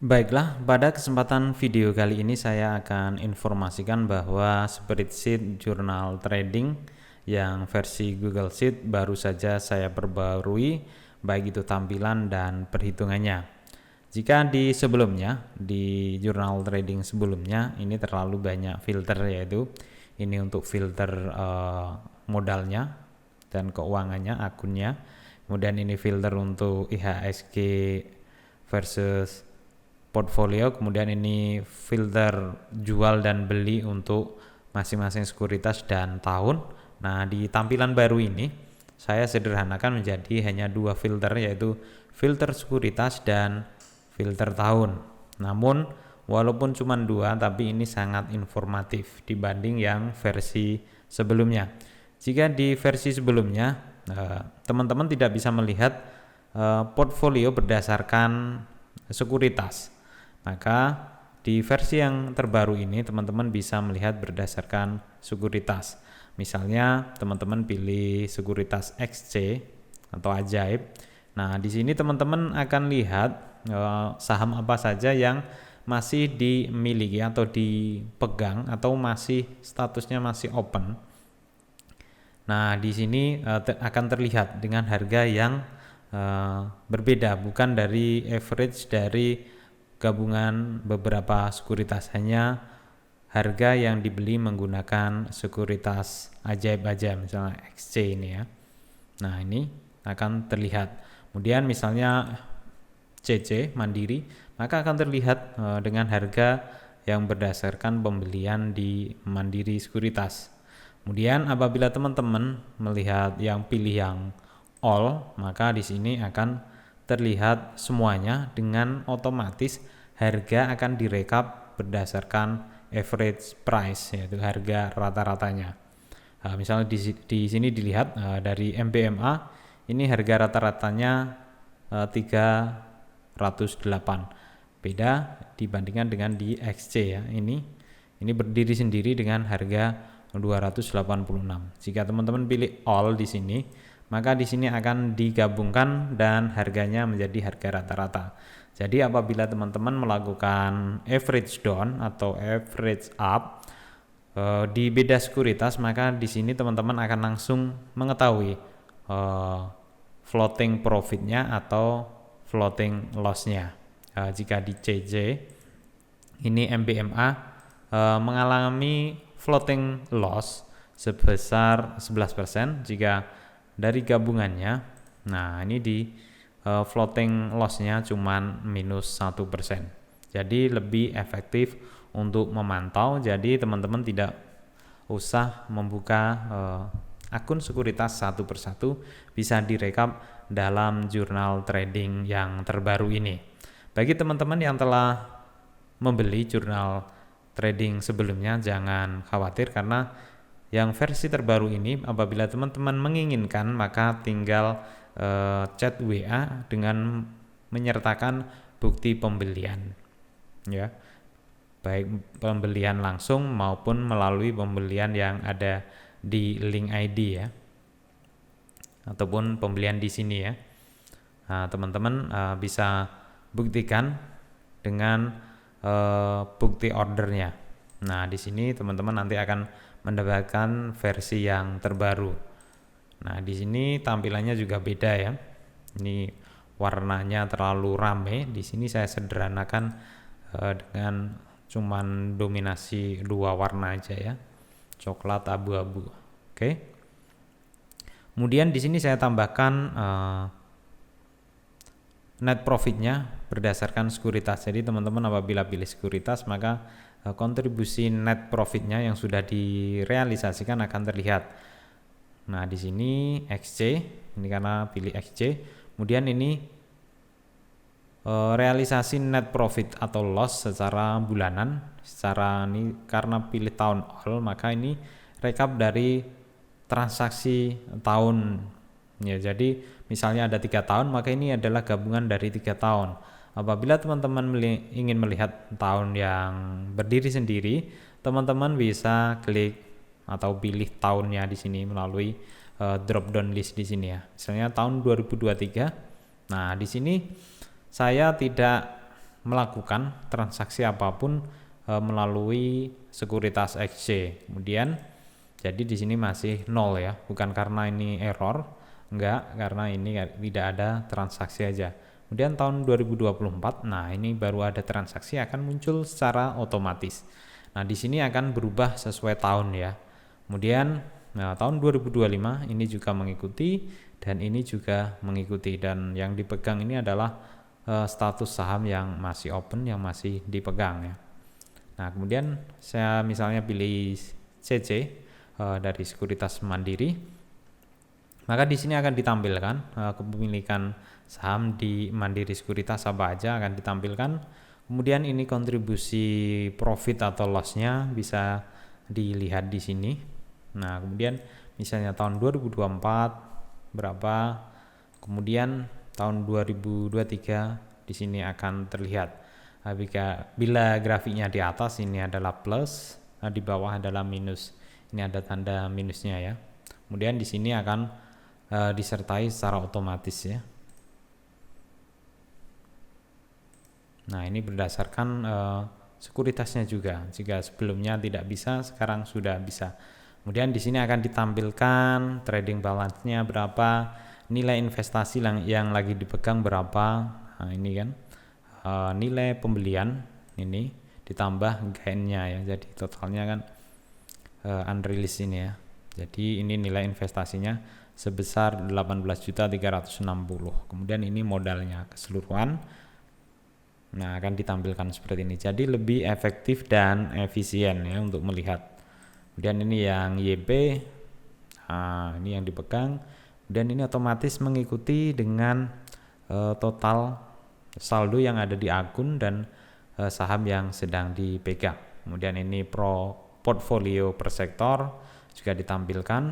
Baiklah, pada kesempatan video kali ini saya akan informasikan bahwa spreadsheet jurnal trading yang versi Google Sheet baru saja saya perbarui, baik itu tampilan dan perhitungannya. Jika di sebelumnya, di jurnal trading sebelumnya, ini terlalu banyak filter, yaitu ini untuk filter modalnya dan keuangannya, akunnya. Kemudian ini filter untuk IHSG versus portfolio, kemudian ini filter jual dan beli untuk masing-masing sekuritas dan tahun. Nah, di tampilan baru ini saya sederhanakan menjadi hanya dua filter, yaitu filter sekuritas dan filter tahun. Namun walaupun cuma dua, tapi ini sangat informatif dibanding yang versi sebelumnya. Jika di versi sebelumnya teman-teman tidak bisa melihat portfolio berdasarkan sekuritas, maka di versi yang terbaru ini teman-teman bisa melihat berdasarkan sekuritas. Misalnya teman-teman pilih sekuritas XC atau ajaib. Nah, di sini teman-teman akan lihat saham apa saja yang masih dimiliki atau dipegang atau masih statusnya masih open. Nah, di sini akan terlihat dengan harga yang berbeda, bukan dari average dari gabungan beberapa sekuritas, hanya harga yang dibeli menggunakan sekuritas ajaib aja, misalnya XC ini ya. Nah, ini akan terlihat. Kemudian misalnya CC Mandiri, maka akan terlihat dengan harga yang berdasarkan pembelian di Mandiri Sekuritas. Kemudian apabila teman-teman melihat yang pilih yang all, maka di sini akan terlihat semuanya dengan otomatis harga akan direkap berdasarkan average price, yaitu harga rata-ratanya. Misalnya di sini dilihat dari MBMA, ini harga rata-ratanya 308, beda dibandingkan dengan di XC ya. Ini berdiri sendiri dengan harga 286. Jika teman-teman pilih all di sini, maka di sini akan digabungkan dan harganya menjadi harga rata-rata. Jadi apabila teman-teman melakukan average down atau average up di beda sekuritas, maka di sini teman-teman akan langsung mengetahui floating profitnya atau floating lossnya. Jika di CJ ini MBMA mengalami floating loss sebesar 11%. Jika dari gabungannya, nah ini di floating lossnya cuman minus 1%. Jadi lebih efektif untuk memantau. Jadi teman-teman tidak usah membuka akun sekuritas satu persatu, bisa direkap dalam jurnal trading yang terbaru ini. Bagi teman-teman yang telah membeli jurnal trading sebelumnya, jangan khawatir, karena yang versi terbaru ini apabila teman-teman menginginkan, maka tinggal chat WA dengan menyertakan bukti pembelian ya, baik pembelian langsung maupun melalui pembelian yang ada di link ID ya, ataupun pembelian di sini ya. Nah, teman-teman bisa buktikan dengan bukti ordernya. Nah, di sini teman-teman nanti akan mendapatkan versi yang terbaru. Nah, di sini tampilannya juga beda ya. Ini warnanya terlalu rame. Di sini saya sederhanakan dengan cuman dominasi dua warna aja ya, coklat abu-abu. Oke. Kemudian di sini saya tambahkan net profitnya berdasarkan sekuritas. Jadi teman-teman apabila pilih sekuritas, maka kontribusi net profitnya yang sudah direalisasikan akan terlihat. Nah, di sini XC, ini karena pilih XC. Kemudian ini realisasi net profit atau loss secara bulanan. Secara ini karena pilih tahun all, maka ini rekap dari transaksi tahun ya. Jadi misalnya ada 3 tahun, maka ini adalah gabungan dari 3 tahun. Apabila teman-teman ingin melihat tahun yang berdiri sendiri, teman-teman bisa klik atau pilih tahunnya di sini melalui drop down list di sini ya. Misalnya tahun 2023. Nah, di sini saya tidak melakukan transaksi apapun melalui sekuritas exchange. Kemudian jadi di sini masih nol ya, bukan karena ini error, enggak, karena ini tidak ada transaksi aja. Kemudian tahun 2024, nah ini baru ada transaksi akan muncul secara otomatis. Nah di sini akan berubah sesuai tahun ya. Kemudian tahun 2025 ini juga mengikuti dan ini juga mengikuti, dan yang dipegang ini adalah status saham yang masih open, yang masih dipegang ya. Nah kemudian saya misalnya pilih CC dari Sekuritas Mandiri, maka di sini akan ditampilkan kepemilikan saham di Mandiri Sekuritas apa aja akan ditampilkan. Kemudian ini kontribusi profit atau loss-nya bisa dilihat di sini. Nah kemudian misalnya tahun 2024 berapa, kemudian tahun 2023 di sini akan terlihat. Bila grafiknya di atas ini adalah plus, di bawah adalah minus. Ini ada tanda minusnya ya. Kemudian di sini akan disertai secara otomatis ya. Nah ini berdasarkan sekuritasnya juga. Jika sebelumnya tidak bisa, sekarang sudah bisa. Kemudian di sini akan ditampilkan trading balance-nya berapa, nilai investasi yang lagi dipegang berapa. Nah ini kan nilai pembelian ini ditambah gain-nya ya, jadi totalnya kan unrealized ini ya. Jadi ini nilai investasinya sebesar 18.360. Kemudian ini modalnya keseluruhan. Nah akan ditampilkan seperti ini, jadi lebih efektif dan efisien ya untuk melihat. Kemudian ini yang YP, ini yang dipegang, dan ini otomatis mengikuti dengan total saldo yang ada di akun dan saham yang sedang dipegang. Kemudian ini portfolio per sektor juga ditampilkan.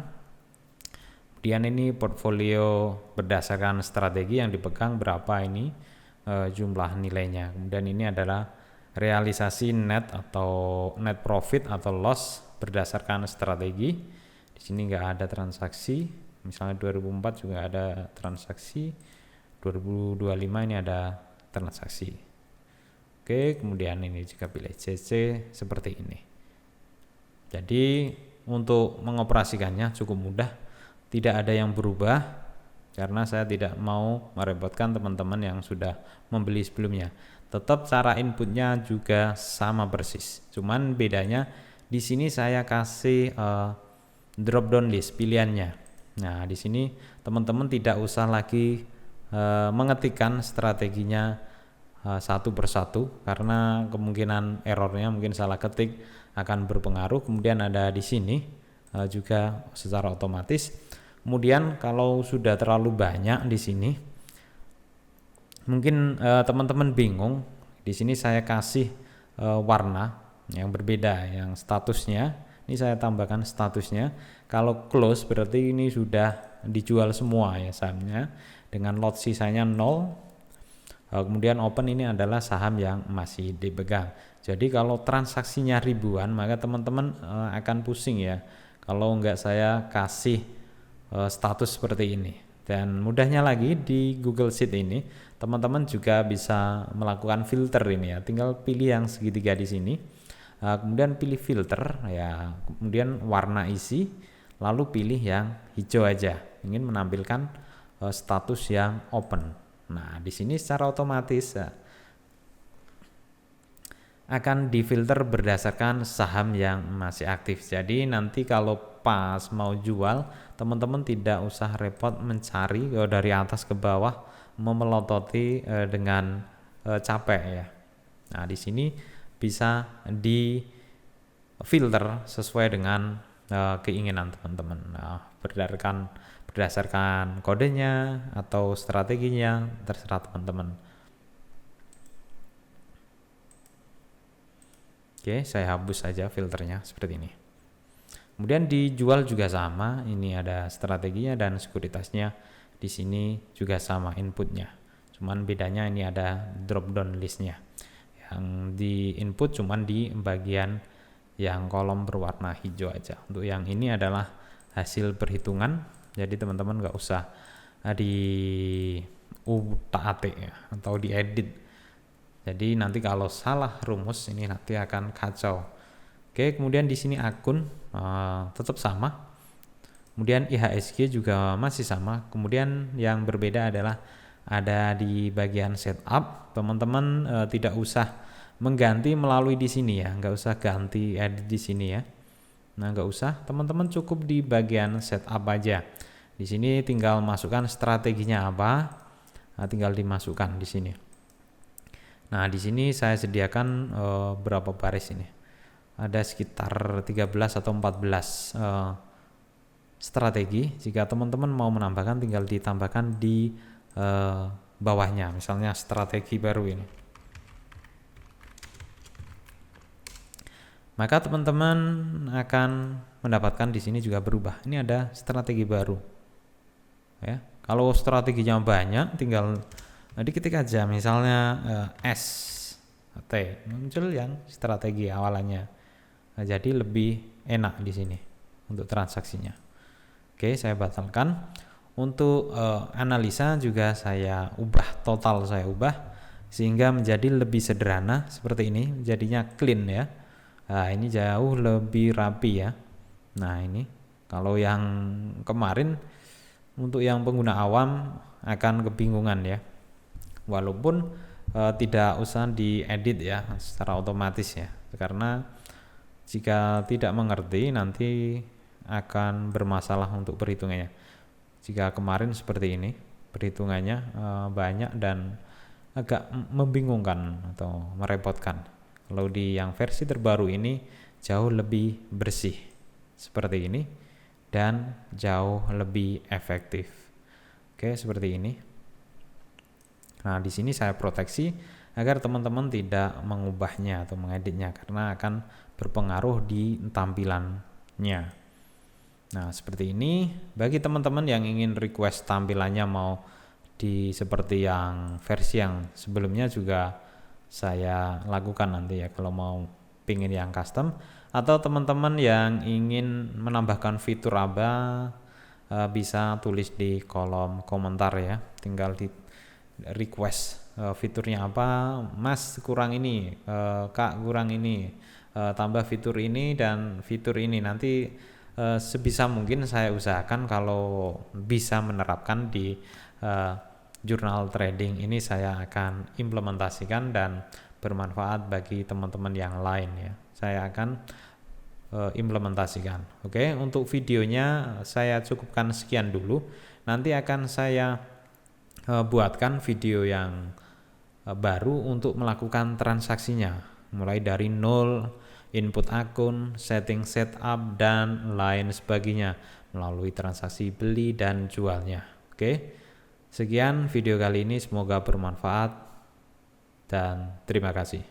Kemudian ini portfolio berdasarkan strategi yang dipegang berapa ini jumlah nilainya. Kemudian ini adalah realisasi net atau net profit atau loss berdasarkan strategi. Di sini nggak ada transaksi. Misalnya 2004 juga ada transaksi. 2025 ini ada transaksi. Oke, kemudian ini jika pilih CC seperti ini. Jadi untuk mengoperasikannya cukup mudah, tidak ada yang berubah karena saya tidak mau merepotkan teman-teman yang sudah membeli sebelumnya. Tetap cara inputnya juga sama persis, cuman bedanya di sini saya kasih drop down list pilihannya. Nah di sini teman-teman tidak usah lagi mengetikkan strateginya satu persatu karena kemungkinan errornya mungkin salah ketik akan berpengaruh. Kemudian ada di sini juga secara otomatis. Kemudian kalau sudah terlalu banyak di sini, mungkin teman-teman bingung. Di sini saya kasih warna yang berbeda, yang statusnya. Ini saya tambahkan statusnya. Kalau close berarti ini sudah dijual semua ya sahamnya, dengan lot sisanya 0. Kemudian open ini adalah saham yang masih dipegang. Jadi kalau transaksinya ribuan maka teman-teman akan pusing ya kalau enggak saya kasih status seperti ini. Dan mudahnya lagi di Google Sheet ini teman-teman juga bisa melakukan filter ini ya. Tinggal pilih yang segitiga di sini. Kemudian pilih filter ya, kemudian warna isi, lalu pilih yang hijau aja. Ingin menampilkan status yang open. Nah, di sini secara otomatis akan difilter berdasarkan saham yang masih aktif. Jadi nanti kalau pas mau jual, teman-teman tidak usah repot mencari dari atas ke bawah, memelototi dengan capek ya. Nah, di sini bisa difilter sesuai dengan keinginan teman-teman. Nah, berdasarkan kodenya atau strateginya terserah teman-teman. Oke, saya hapus saja filternya seperti ini. Kemudian dijual juga sama, ini ada strateginya dan sekuritasnya. Di sini juga sama inputnya. Cuman bedanya ini ada drop down listnya. Yang di input cuman di bagian yang kolom berwarna hijau aja. Untuk yang ini adalah hasil perhitungan. Jadi teman-teman nggak usah di utak-atik ya, atau diedit Jadi nanti kalau salah rumus ini nanti akan kacau. Oke, kemudian di sini akun tetap sama. Kemudian IHSG juga masih sama. Kemudian yang berbeda adalah ada di bagian setup. Teman-teman tidak usah mengganti melalui di sini ya, nggak usah ganti edit di sini ya. Nah, nggak usah, teman-teman cukup di bagian setup aja. Di sini tinggal masukkan strateginya apa, nah, tinggal dimasukkan di sini. Nah, di sini saya sediakan berapa baris ini? Ada sekitar 13 atau 14 strategi. Jika teman-teman mau menambahkan, tinggal ditambahkan di bawahnya, misalnya strategi baru ini. Maka teman-teman akan mendapatkan di sini juga berubah. Ini ada strategi baru. Ya, kalau strateginya banyak, tinggal diketik aja, misalnya S, T, muncul yang strategi awalannya. Nah, jadi lebih enak di sini untuk transaksinya. Oke, saya batalkan. Untuk analisa juga saya ubah, total saya ubah sehingga menjadi lebih sederhana seperti ini, jadinya clean ya. Nah, ini jauh lebih rapi ya. Nah, ini kalau yang kemarin untuk yang pengguna awam akan kebingungan ya. Walaupun tidak usah diedit ya secara otomatis ya. Karena jika tidak mengerti nanti akan bermasalah untuk perhitungannya. Jika kemarin seperti ini, perhitungannya banyak dan agak membingungkan atau merepotkan. Kalau di yang versi terbaru ini jauh lebih bersih seperti ini dan jauh lebih efektif. Oke, seperti ini. Nah, di sini saya proteksi agar teman-teman tidak mengubahnya atau mengeditnya karena akan berpengaruh di tampilannya. Nah, seperti ini. Bagi teman-teman yang ingin request tampilannya mau di seperti yang versi yang sebelumnya juga saya lakukan nanti ya, kalau mau pingin yang custom, atau teman-teman yang ingin menambahkan fitur apa bisa tulis di kolom komentar ya, tinggal di request fiturnya apa, Mas kurang ini, Kak kurang ini, tambah fitur ini dan fitur ini. Nanti sebisa mungkin saya usahakan kalau bisa menerapkan di jurnal trading ini, saya akan implementasikan dan bermanfaat bagi teman-teman yang lain ya. Saya akan implementasikan. Oke, untuk videonya saya cukupkan sekian dulu. Nanti akan saya buatkan video yang baru untuk melakukan transaksinya, mulai dari nol, input akun, setting setup dan lain sebagainya melalui transaksi beli dan jualnya. Oke. Sekian video kali ini, semoga bermanfaat dan terima kasih.